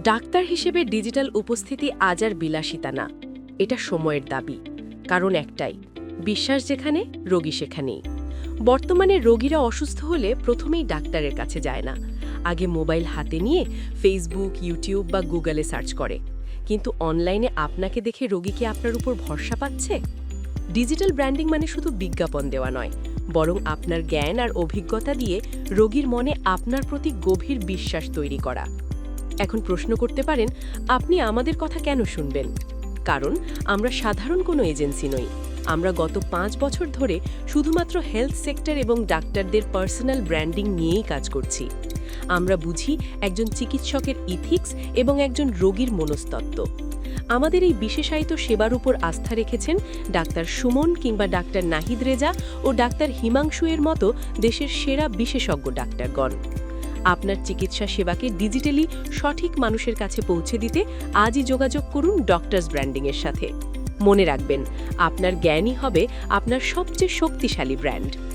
Doctor হিসেবে digital উপস্থিতি আজ আর বিলাসিতা না, এটা সময়ের দাবি। কারণ একটাই, বিশ্বাস যেখানে, রোগী সেখানেই। বর্তমানে রোগীরা অসুস্থ হলে প্রথমেই ডাক্তারের কাছে যায় না, আগে মোবাইল হাতে নিয়ে ফেসবুক, ইউটিউব বা গুগলে সার্চ করে। কিন্তু অনলাইনে আপনাকে দেখে রোগী কি আপনার উপর ভরসা পাচ্ছে? ডিজিটাল ব্র্যান্ডিং মানে শুধু বিজ্ঞাপন দেওয়া নয়, বরং আপনার জ্ঞান আর অভিজ্ঞতা দিয়ে রোগীর মনে আপনার প্রতি গভীর বিশ্বাস তৈরি করা। এখন প্রশ্ন করতে পারেন, আপনি আমাদের কথা কেন শুনবেন? কারণ আমরা সাধারণ কোনো এজেন্সি নই। আমরা গত 5 বছর ধরে শুধুমাত্র হেলথ সেক্টর এবং ডাক্তারদের পার্সোনাল ব্র্যান্ডিং নিয়েই কাজ করছি। আমরা বুঝি একজন চিকিৎসকের ইথিক্স এবং একজন রোগীর মনস্তত্ত্ব। আমাদের এই বিশেষায়িত সেবার উপর আস্থা রেখেছেন ডাক্তার সুমন কিংবা ডাক্তার নাহিদ রেজা ও ডাক্তার হিমাংশু এর মতো দেশের সেরা বিশেষজ্ঞ ডাক্তারগণ। আপনার চিকিৎসা সেবাকে ডিজিটালি সঠিক মানুষের কাছে পৌঁছে দিতে আজই যোগাযোগ করুন ডক্টরস ব্র্যান্ডিংয়ের সাথে। মনে রাখবেন, আপনার জ্ঞানই হবে আপনার সবচেয়ে শক্তিশালী ব্র্যান্ড।